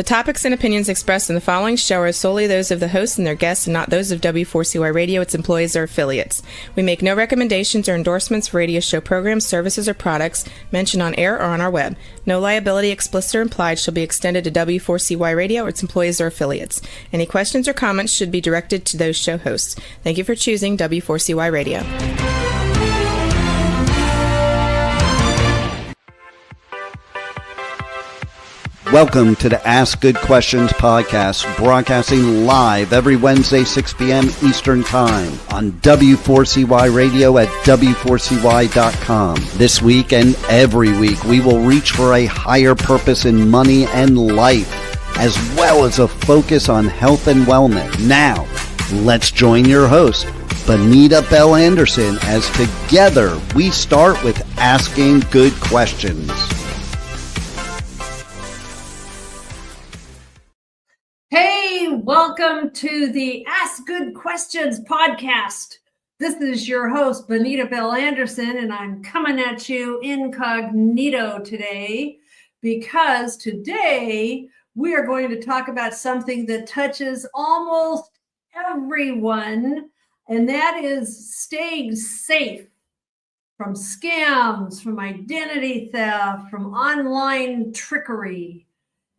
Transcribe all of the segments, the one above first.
topics and opinions expressed in the following show are solely those of the hosts and their guests and not those of W4CY Radio, its employees, or affiliates. We make no recommendations or endorsements for radio show programs, services, or products mentioned on air or on our web. No liability, explicit or implied, shall be extended to W4CY Radio or its employees or affiliates. Any questions or comments should be directed to those show hosts. Thank you for choosing W4CY Radio. Welcome to the Ask Good Questions podcast, broadcasting live every Wednesday, 6 p.m. Eastern Time on W4CY Radio at W4CY.com. This week and every week, we will reach for a higher purpose in money and life, as well as a focus on health and wellness. Now, let's join your host, Benita Bell Anderson, as together we start with Asking Good Questions. Hey, welcome to the Ask Good Questions podcast. This is your host, Benita Bell Anderson, and I'm coming at you incognito today because today we are going to talk about something that touches almost everyone, and that is staying safe from scams, from identity theft, from online trickery.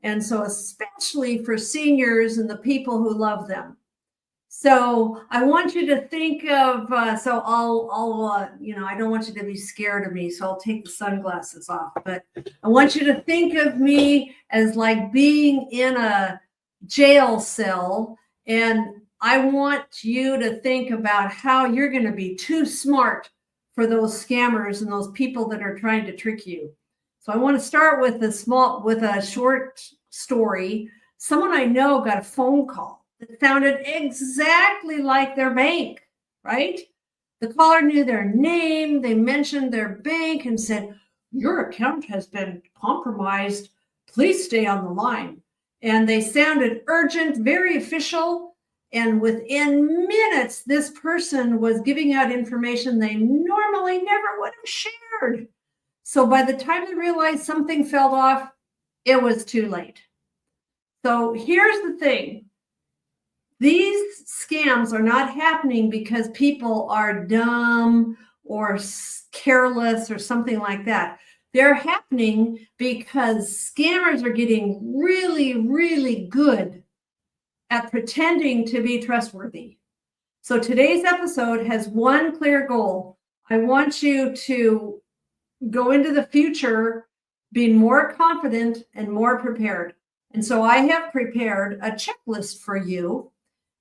And so especially for seniors and the people who love them. So I want you to think of, I don't want you to be scared of me, so I'll take the sunglasses off. But I want you to think of me as like being in a jail cell. And I want you to think about how you're going to be too smart for those scammers and those people that are trying to trick you. So I want to start with a short story. Someone I know got a phone call that sounded exactly like their bank, right? The caller knew their name. They mentioned their bank and said, "Your account has been compromised. Please stay on the line." And they sounded urgent, very official. And within minutes, this person was giving out information they normally never would have shared. So by the time they realized something fell off, it was too late. So here's the thing. These scams are not happening because people are dumb or careless or something like that. They're happening because scammers are getting really, really good at pretending to be trustworthy. So today's episode has one clear goal. I want you to go into the future being more confident and more prepared. And so I have prepared a checklist for you,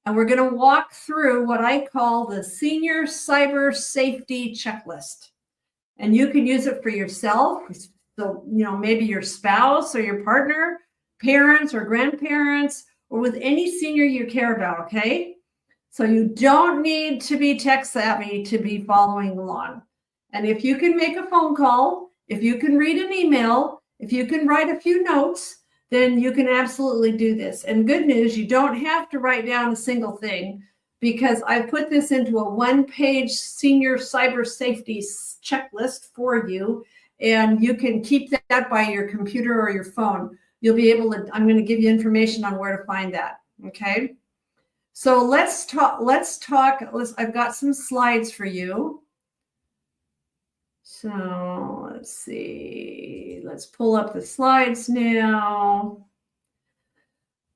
and we're going to walk through what I call the Senior Cyber Safety Checklist. And you can use it for yourself, so maybe your spouse or your partner, parents or grandparents, or with any senior you care about, okay? So you don't need to be tech savvy to be following along. And if you can make a phone call, if you can read an email, if you can write a few notes, then you can absolutely do this. And good news, you don't have to write down a single thing because I put this into a one-page senior cyber safety checklist for you. And you can keep that by your computer or your phone. You'll be able to, I'm going to give you information on where to find that. Okay. So let's talk. I've got some slides for you. So let's see, let's pull up the slides now.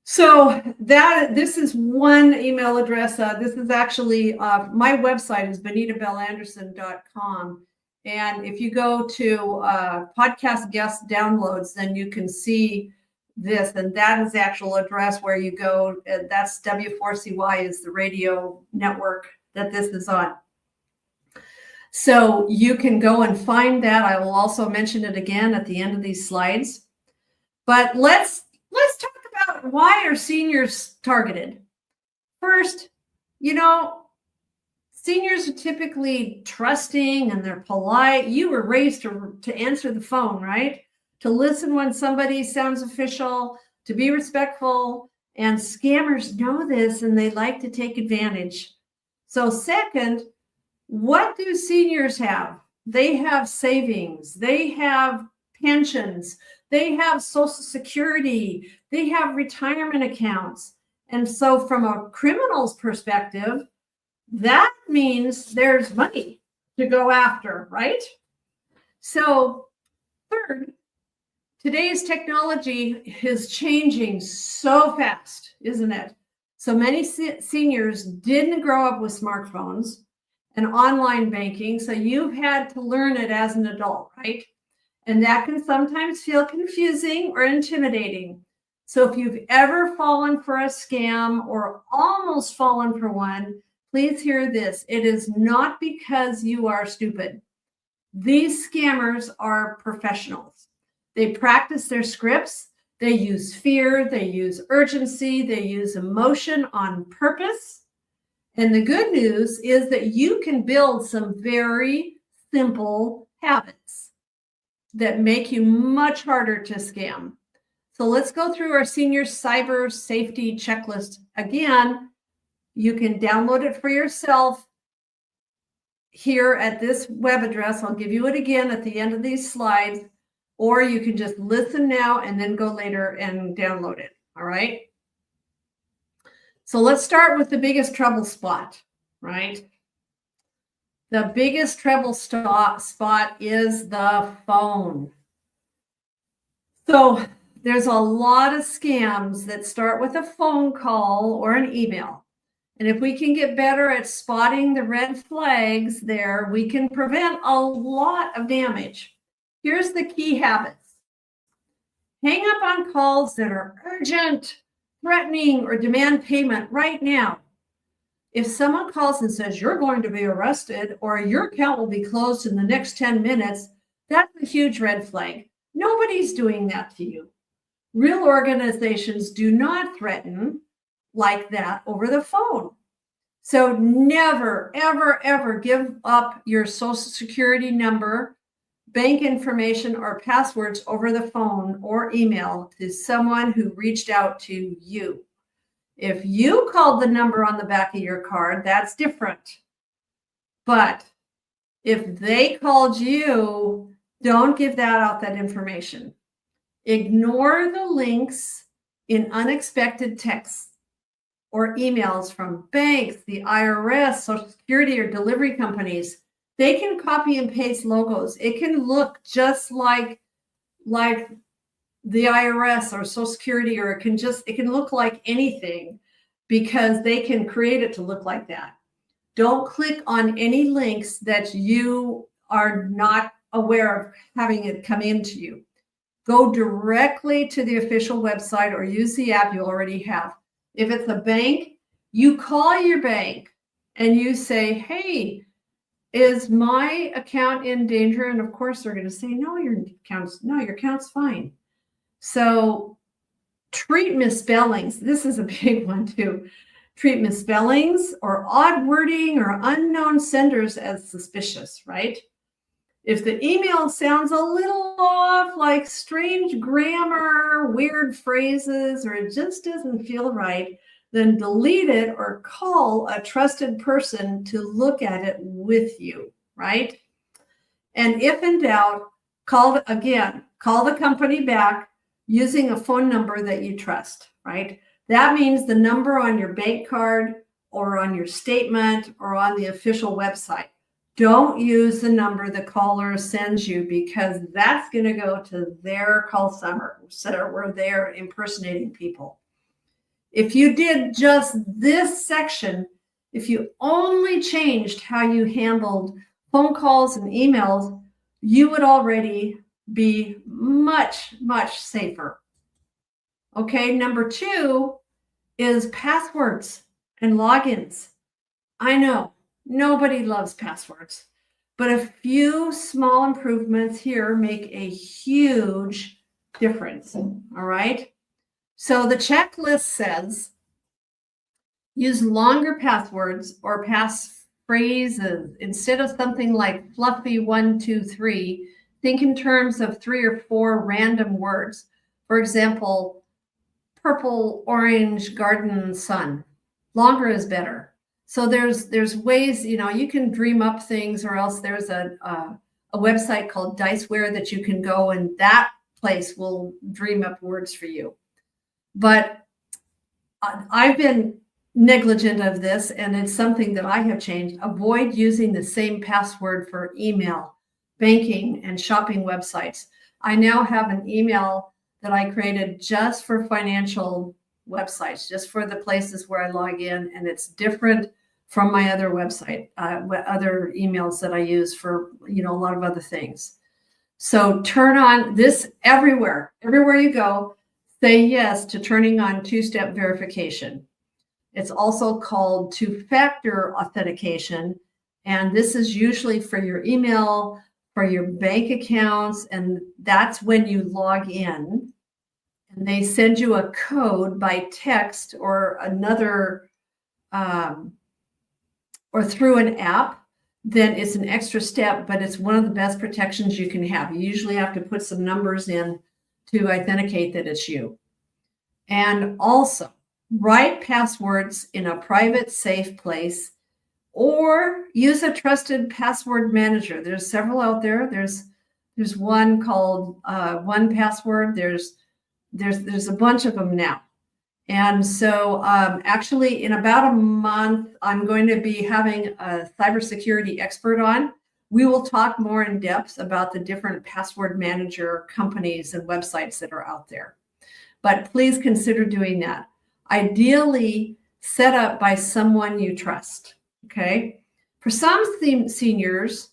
So this is one email address. This is actually, my website is BenitaBellAnderson.com. And if you go to podcast guest downloads, then you can see this. And that is the actual address where you go. That's W4CY is the radio network that this is on. So you can go and find that. I will also mention it again at the end of these slides. But let's talk about why are seniors targeted. First, seniors are typically trusting and they're polite. You were raised to answer the phone, right? To listen when somebody sounds official, to be respectful. And scammers know this and they like to take advantage. So second, what do seniors have? They have savings. They have pensions. They have Social Security. They have retirement accounts. And so from a criminal's perspective, that means there's money to go after, right? So third, today's technology is changing so fast, isn't it? So many seniors didn't grow up with smartphones and online banking, so you've had to learn it as an adult, right? And that can sometimes feel confusing or intimidating. So if you've ever fallen for a scam or almost fallen for one, please hear this. It is not because you are stupid. These scammers are professionals. They practice their scripts. They use fear. They use urgency. They use emotion on purpose. And the good news is that you can build some very simple habits that make you much harder to scam. So let's go through our senior cyber safety checklist again. You can download it for yourself here at this web address. I'll give you it again at the end of these slides, or you can just listen now and then go later and download it. All right. So let's start with the biggest trouble spot, right? The biggest trouble spot is the phone. So there's a lot of scams that start with a phone call or an email. And if we can get better at spotting the red flags there, we can prevent a lot of damage. Here's the key habits. Hang up on calls that are urgent, threatening, or demand payment right now. If someone calls and says you're going to be arrested or your account will be closed in the next 10 minutes, that's a huge red flag. Nobody's doing that to you. Real organizations do not threaten like that over the phone. So never, ever, ever give up your social security number, bank information, or passwords over the phone or email to someone who reached out to you. If you called the number on the back of your card, that's different. But if they called you, don't give that information. Ignore the links in unexpected texts or emails from banks, the IRS, Social Security, or delivery companies. They can copy and paste logos. It can look just like the IRS or Social Security, or it can look like anything because they can create it to look like that. Don't click on any links that you are not aware of having it come into you. Go directly to the official website or use the app you already have. If it's a bank, you call your bank and you say, hey, is my account in danger? And of course, they're going to say, no, your account's fine. So treat misspellings. This is a big one too. Treat misspellings or odd wording or unknown senders as suspicious, right? If the email sounds a little off, like strange grammar, weird phrases, or it just doesn't feel right, then delete it or call a trusted person to look at it with you, right? And if in doubt, call the company back using a phone number that you trust, right? That means the number on your bank card or on your statement or on the official website. Don't use the number the caller sends you because that's going to go to their call center where they're impersonating people. If you did just this section, if you only changed how you handled phone calls and emails, you would already be much, much safer. Okay, number 2 is passwords and logins. I know nobody loves passwords, but a few small improvements here make a huge difference. All right. So the checklist says use longer passwords or passphrases instead of something like fluffy 1, 2, 3. Think in terms of 3 or 4 random words. For example, purple, orange, garden, sun. Longer is better. So there's ways, you can dream up things, or else there's a website called Diceware that you can go, and that place will dream up words for you. But I've been negligent of this, and it's something that I have changed. Avoid using the same password for email, banking, and shopping websites. I now have an email that I created just for financial websites, just for the places where I log in, and it's different from my other website, other emails that I use for, a lot of other things. So turn on this everywhere you go. Say yes to turning on two-step verification. It's also called two-factor authentication, and this is usually for your email, for your bank accounts, and that's when you log in. And they send you a code by text or another, or through an app. Then it's an extra step, but it's one of the best protections you can have. You usually have to put some numbers in to authenticate that it's you. And also, write passwords in a private, safe place, or use a trusted password manager. There's several out there. There's one called 1Password. There's a bunch of them now. And so actually in about a month, I'm going to be having a cybersecurity expert on. We will talk more in depth about the different password manager companies and websites that are out there. But please consider doing that. Ideally set up by someone you trust, okay? For some seniors,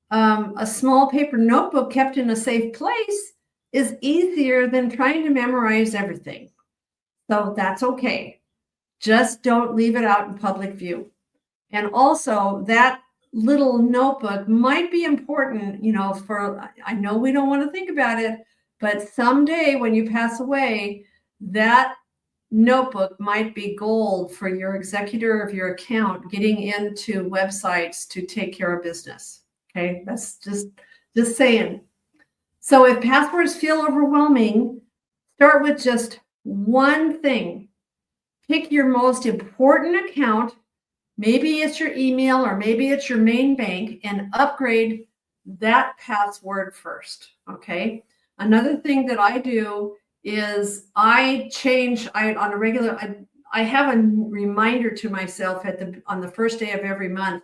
a small paper notebook kept in a safe place is easier than trying to memorize everything. So that's okay. Just don't leave it out in public view. And also that little notebook might be important, I know we don't want to think about it, but someday when you pass away, that notebook might be gold for your executor of your account getting into websites to take care of business. Okay, that's just saying. So if passwords feel overwhelming, start with just one thing. Pick your most important account. Maybe it's your email or maybe it's your main bank, and upgrade that password first. Okay. Another thing that I do is I have a reminder to myself on the first day of every month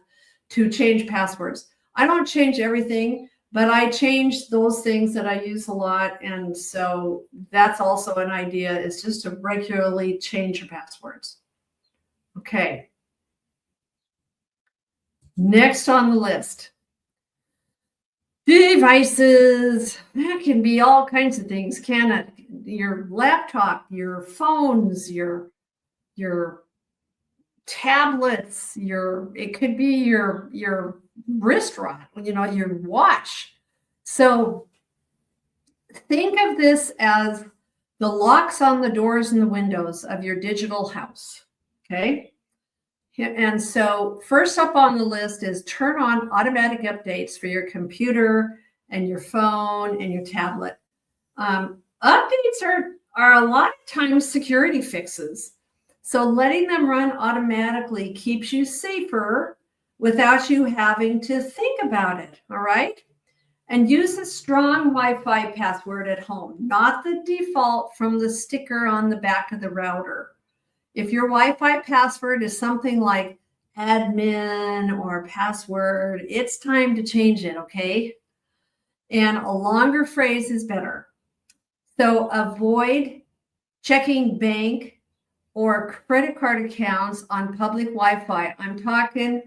to change passwords. I don't change everything, but I change those things that I use a lot. And so that's also an idea, is just to regularly change your passwords. Okay. Next on the list, devices. That can be all kinds of things, can it? Your laptop, your phones, your tablets, it could be your wristwatch, your watch. So think of this as the locks on the doors and the windows of your digital house. Okay. And so first up on the list is turn on automatic updates for your computer and your phone and your tablet. Updates are a lot of times security fixes. So letting them run automatically keeps you safer without you having to think about it, all right? And use a strong Wi-Fi password at home, not the default from the sticker on the back of the router. If your Wi-Fi password is something like admin or password, it's time to change it, okay? And a longer phrase is better. So avoid checking bank or credit card accounts on public Wi-Fi. I'm talking,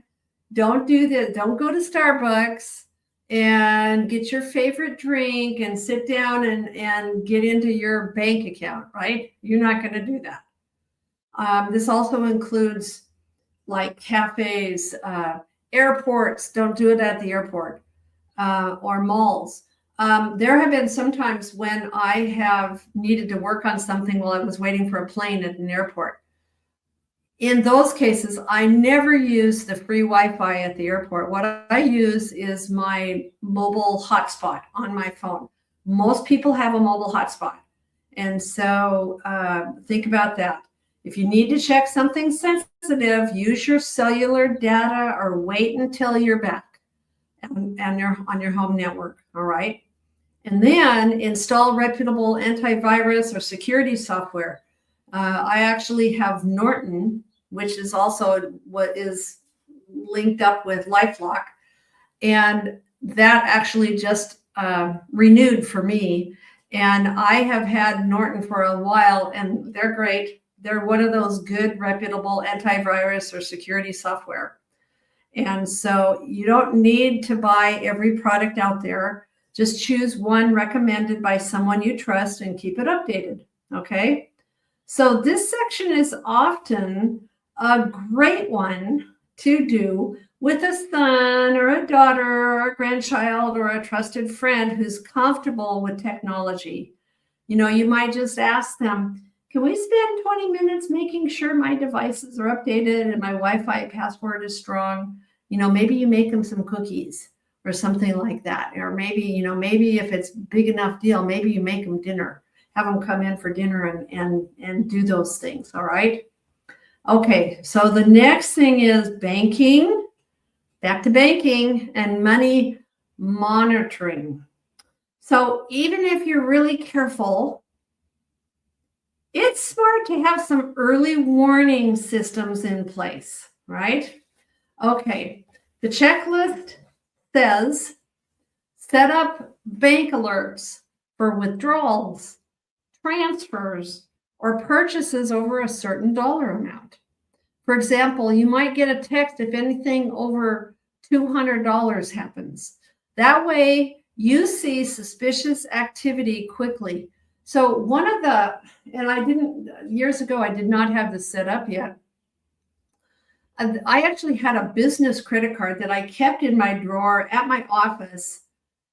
don't do this. Don't go to Starbucks and get your favorite drink and sit down and get into your bank account, right? You're not going to do that. This also includes like cafes, airports. Don't do it at the airport, or malls. There have been some times when I have needed to work on something while I was waiting for a plane at an airport. In those cases, I never use the free Wi-Fi at the airport. What I use is my mobile hotspot on my phone. Most people have a mobile hotspot. And so think about that. If you need to check something sensitive, use your cellular data or wait until you're back and you're on your home network, all right? And then install reputable antivirus or security software. I actually have Norton, which is also what is linked up with LifeLock. And that actually just renewed for me. And I have had Norton for a while, and they're great. They're one of those good, reputable antivirus or security software. And so you don't need to buy every product out there. Just choose one recommended by someone you trust and keep it updated. Okay. So this section is often a great one to do with a son or a daughter or a grandchild or a trusted friend who's comfortable with technology. You might just ask them, can we spend 20 minutes making sure my devices are updated and my Wi-Fi password is strong? Maybe you make them some cookies or something like that. Or maybe if it's big enough deal, maybe you make them dinner, have them come in for dinner and do those things. All right. Okay. So the next thing is banking, back to banking and money monitoring. So even if you're really careful, it's smart to have some early warning systems in place, right? Okay, the checklist says set up bank alerts for withdrawals, transfers, or purchases over a certain dollar amount. For example, you might get a text if anything over $200 happens. That way, you see suspicious activity quickly. So years ago, I did not have this set up yet. I actually had a business credit card that I kept in my drawer at my office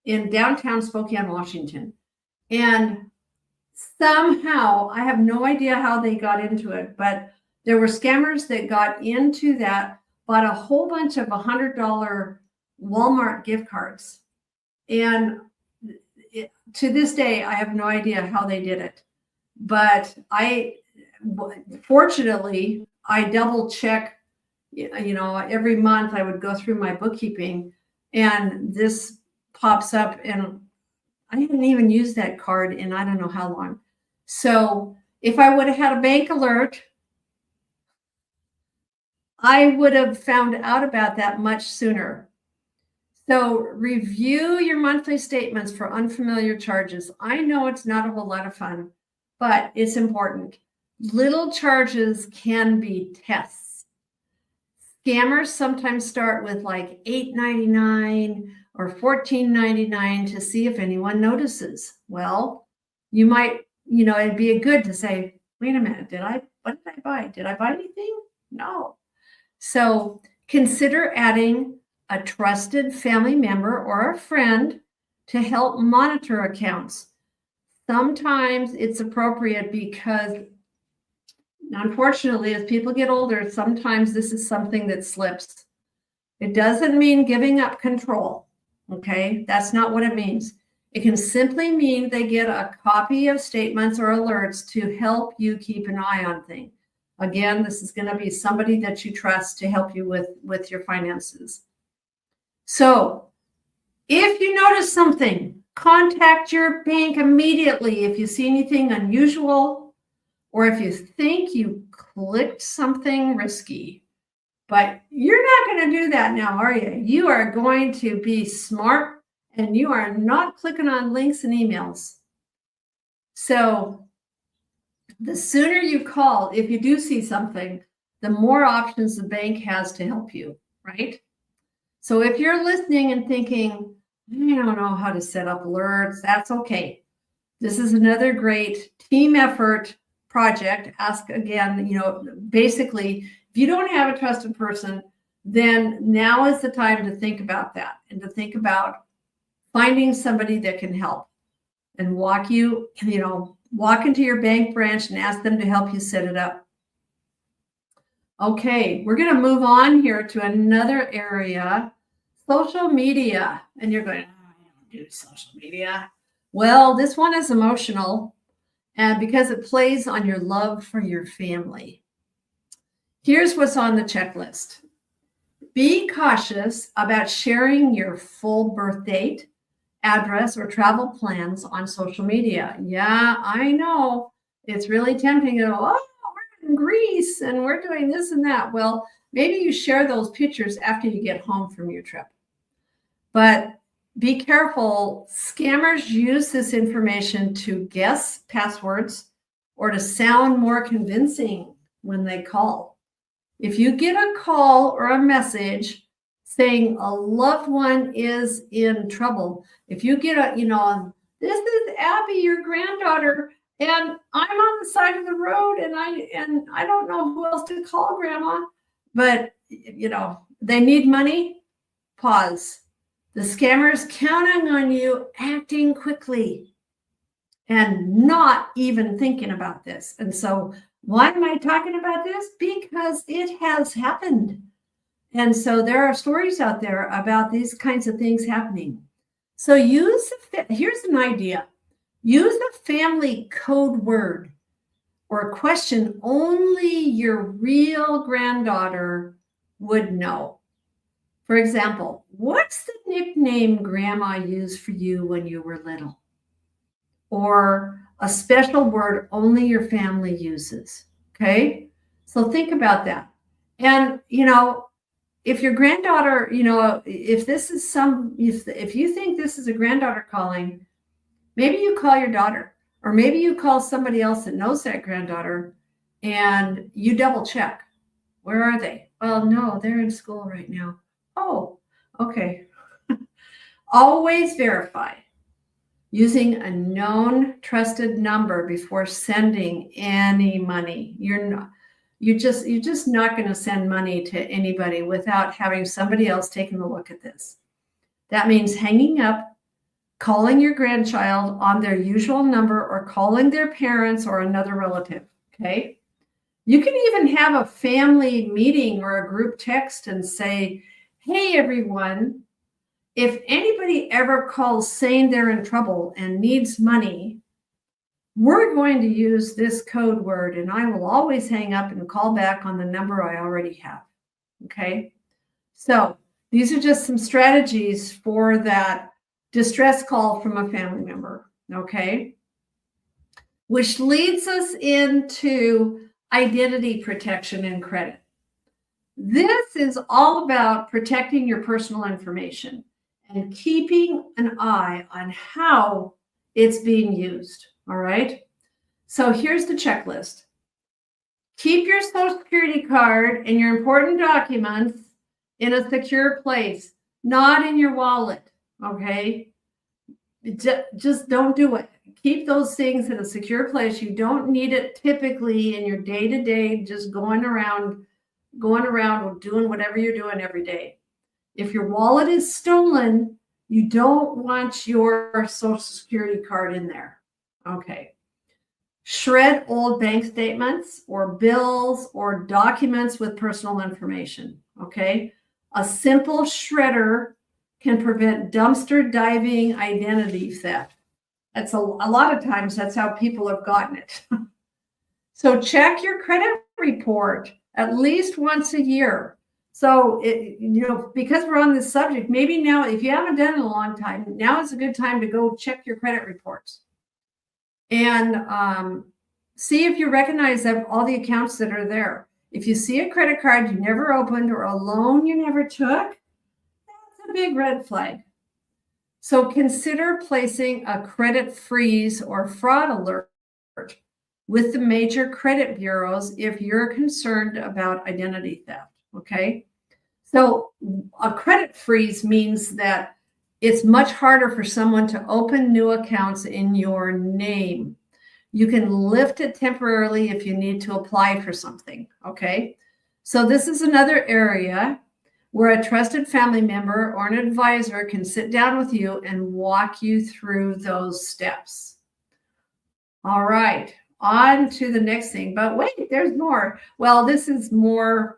in downtown Spokane, Washington. And somehow, I have no idea how they got into it, but there were scammers that got into that, bought a whole bunch of $100 Walmart gift cards. And to this day, I have no idea how they did it. But fortunately, I double check, every month I would go through my bookkeeping and this pops up, and I hadn't even used that card in I don't know how long. So if I would have had a bank alert, I would have found out about that much sooner. So review your monthly statements for unfamiliar charges. I know it's not a whole lot of fun, but it's important. Little charges can be tests. Scammers sometimes start with like $8.99 or $14.99 to see if anyone notices. Well, you might, it'd be good to say, wait a minute, what did I buy? Did I buy anything? No. So consider adding a trusted family member or a friend to help monitor accounts. Sometimes it's appropriate because, unfortunately, as people get older, sometimes this is something that slips. It doesn't mean giving up control, okay? That's not what it means. It can simply mean they get a copy of statements or alerts to help you keep an eye on things. Again, this is going to be somebody that you trust to help you with your finances. So if you notice something, contact your bank immediately if you see anything unusual or if you think you clicked something risky. But you're not going to do that now, are you? You are going to be smart and you are not clicking on links and emails. So the sooner you call, if you do see something, the more options the bank has to help you, right? So if you're listening and thinking, I don't know how to set up alerts, that's okay. This is another great team effort project. Ask again, basically, if you don't have a trusted person, then now is the time to think about that and to think about finding somebody that can help and walk into your bank branch and ask them to help you set it up. Okay, we're going to move on here to another area, social media. And you're going, I don't do social media. Well, this one is emotional and because it plays on your love for your family. Here's what's on the checklist. Be cautious about sharing your full birth date, address, or travel plans on social media. Yeah, I know it's really tempting to go, oh, we're in Greece and we're doing this and that. Well, maybe you share those pictures after you get home from your trip. But be careful. Scammers use this information to guess passwords or to sound more convincing when they call. If you get a call or a message saying a loved one is in trouble, if you get a, this is Abby, your granddaughter, and I'm on the side of the road and I don't know who else to call, Grandma, but they need money, pause. The scammer is counting on you acting quickly and not even thinking about this. And so why am I talking about this? Because it has happened. And so there are stories out there about these kinds of things happening. So here's an idea. Use a family code word or a question only your real granddaughter would know. For example, what's the nickname Grandma used for you when you were little? Or a special word only your family uses, okay? So think about that. And, if your granddaughter, if you think this is a granddaughter calling, maybe you call your daughter, or maybe you call somebody else that knows that granddaughter and you double check. Where are they? Well, no, they're in school right now. Oh, okay. Always verify using a known trusted number before sending any money. You're just not going to send money to anybody without having somebody else taking a look at this. That means hanging up, calling your grandchild on their usual number, or calling their parents or another relative, okay? You can even have a family meeting or a group text and say, hey, everyone, if anybody ever calls saying they're in trouble and needs money, we're going to use this code word, and I will always hang up and call back on the number I already have, okay? So these are just some strategies for that distress call from a family member, okay? Which leads us into identity protection and credit. This is all about protecting your personal information and keeping an eye on how it's being used, all right? So here's the checklist. Keep your Social Security card and your important documents in a secure place, not in your wallet, okay? Just don't do it. Keep those things in a secure place. You don't need it typically in your day-to-day, just going around or doing whatever you're doing every day. If your wallet is stolen, you don't want your Social Security card in there. Okay. Shred old bank statements or bills or documents with personal information. Okay. A simple shredder can prevent dumpster diving identity theft. That's a lot of times that's how people have gotten it. So check your credit report at least once a year. So, because we're on this subject, maybe now, if you haven't done it in a long time, now is a good time to go check your credit reports and see if you recognize all the accounts that are there. If you see a credit card you never opened or a loan you never took, that's a big red flag. So consider placing a credit freeze or fraud alert with the major credit bureaus if you're concerned about identity theft, okay? So a credit freeze means that it's much harder for someone to open new accounts in your name. You can lift it temporarily if you need to apply for something, okay? So this is another area where a trusted family member or an advisor can sit down with you and walk you through those steps. All right, on to the next thing. But wait, there's more. Well, this is more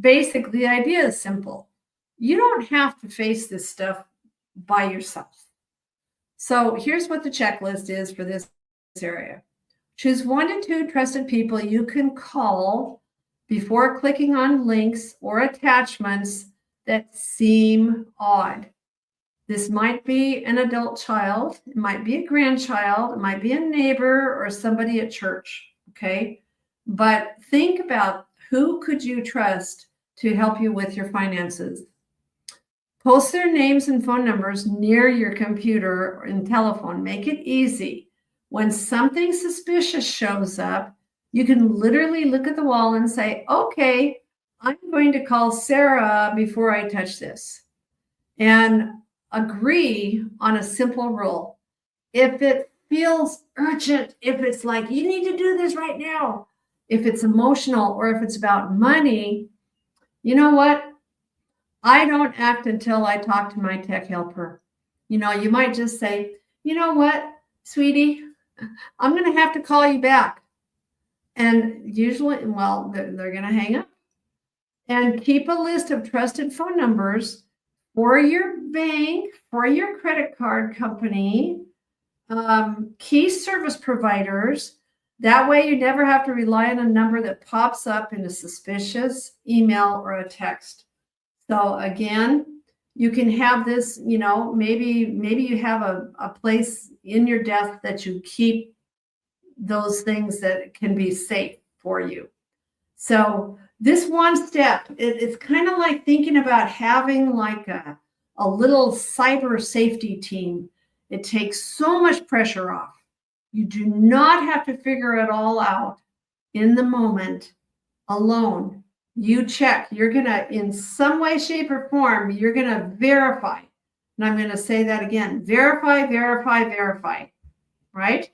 basic. The idea is simple. You don't have to face this stuff by yourself. So here's what the checklist is for this area. Choose 1 to 2 trusted people you can call before clicking on links or attachments that seem odd. This might be an adult child, it might be a grandchild, it might be a neighbor or somebody at church, okay? But think about who could you trust to help you with your finances. Post their names and phone numbers near your computer and telephone. Make it easy. When something suspicious shows up, you can literally look at the wall and say, okay, I'm going to call Sarah before I touch this. And agree on a simple rule. If it feels urgent, if it's like you need to do this right now, if it's emotional or if it's about money, you know what? I don't act until I talk to my tech helper. You might just say, you know what, sweetie, I'm going to have to call you back. And usually, well, they're going to hang up. And keep a list of trusted phone numbers for your bank, for your credit card company, key service providers. That way you never have to rely on a number that pops up in a suspicious email or a text. So again, you can have this, maybe you have a place in your desk that you keep those things that can be safe for you. So this one step, it's kind of like thinking about having like a little cyber safety team. It takes so much pressure off. You do not have to figure it all out in the moment alone. You check. You're going to, in some way, shape, or form, you're going to verify. And I'm going to say that again. Verify, verify, verify. Right?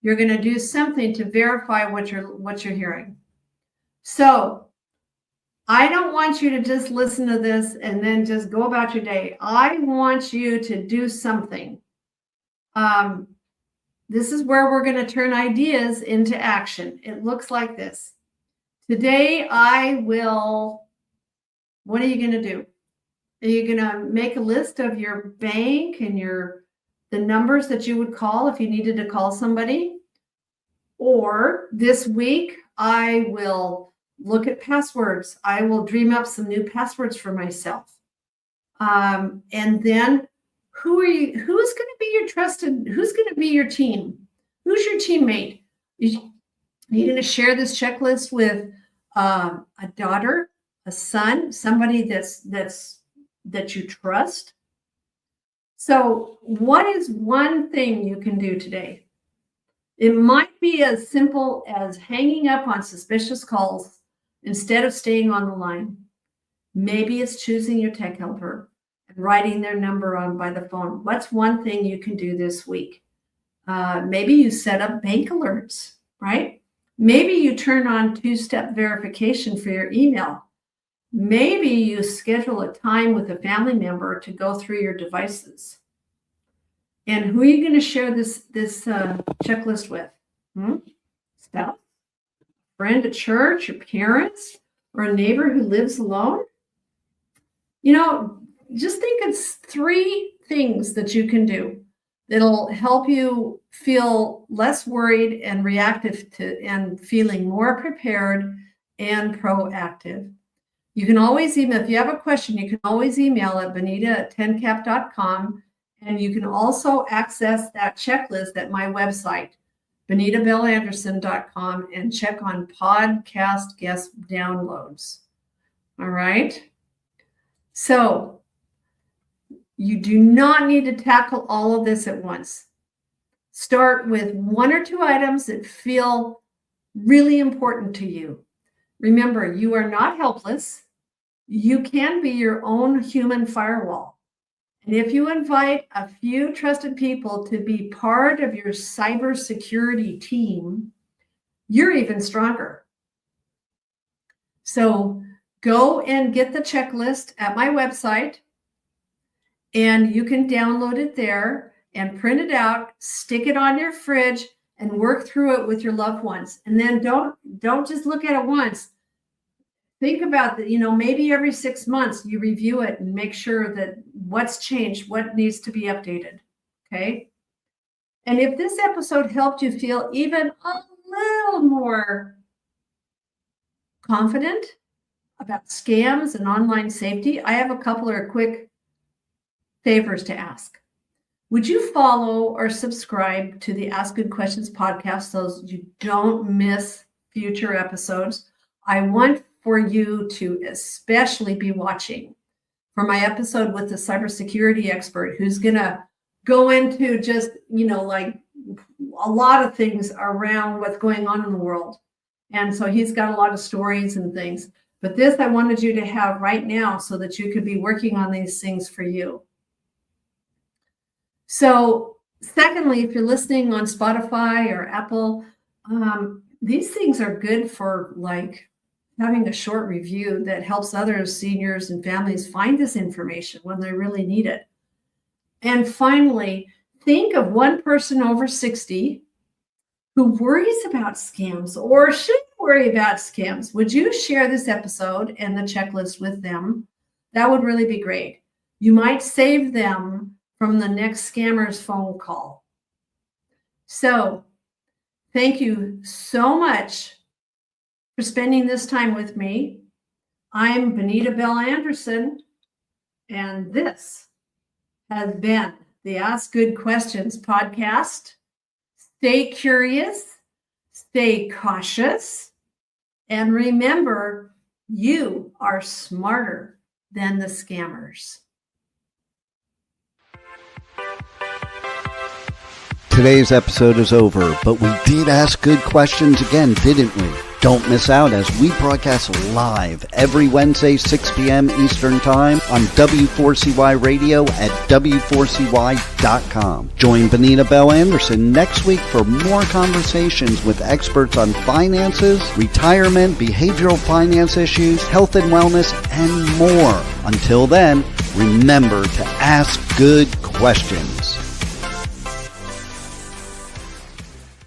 You're going to do something to verify what you're hearing. So I don't want you to just listen to this and then just go about your day. I want you to do something. This is where we're going to turn ideas into action. It looks like this. Today, what are you going to do? Are you going to make a list of your bank and the numbers that you would call if you needed to call somebody? Or this week, I will look at passwords. I will dream up some new passwords for myself. And then who's going to be your trusted, who's going to be your team? Who's your teammate? You're going to share this checklist with a daughter, a son, somebody that you trust. So what is one thing you can do today? It might be as simple as hanging up on suspicious calls instead of staying on the line. Maybe it's choosing your tech helper and writing their number on by the phone. What's one thing you can do this week? Maybe you set up bank alerts, right? Maybe you turn on two-step verification for your email. Maybe you schedule a time with a family member to go through your devices. And who are you going to share this checklist with? Spouse, friend at church, your parents, or a neighbor who lives alone? Just think it's 3 things that you can do that'll help you feel less worried and reactive and feeling more prepared and proactive. You can always email, if you have a question, you can always email at benita@10cap.com. And you can also access that checklist at my website, benitabellanderson.com, and check on podcast guest downloads. All right. So you do not need to tackle all of this at once. Start with 1 or 2 items that feel really important to you. Remember, you are not helpless. You can be your own human firewall. And if you invite a few trusted people to be part of your cybersecurity team, you're even stronger. So go and get the checklist at my website, and you can download it there and print it out, stick it on your fridge, and work through it with your loved ones. And then don't just look at it once. Think about that, maybe every 6 months you review it and make sure that what's changed, what needs to be updated. Okay. And if this episode helped you feel even a little more confident about scams and online safety, I have a couple of quick favors to ask. Would you follow or subscribe to the Ask Good Questions podcast so you don't miss future episodes? I want for you to especially be watching for my episode with the cybersecurity expert who's going to go into just, like a lot of things around what's going on in the world. And so he's got a lot of stories and things. But this I wanted you to have right now so that you could be working on these things for you. So secondly, if you're listening on Spotify or Apple, these things are good for like having a short review that helps others, seniors and families find this information when they really need it. And finally, think of one person over 60 who worries about scams or should worry about scams. Would you share this episode and the checklist with them? That would really be great. You might save them from the next scammer's phone call. So thank you so much for spending this time with me. I'm Benita Bell Anderson, and this has been the Ask Good Questions podcast. Stay curious, stay cautious, and remember, you are smarter than the scammers. Today's episode is over, but we did ask good questions again, didn't we? Don't miss out as we broadcast live every Wednesday, 6 p.m. Eastern Time on W4CY Radio at W4CY.com. Join Benita Bell Anderson next week for more conversations with experts on finances, retirement, behavioral finance issues, health and wellness, and more. Until then, remember to ask good questions.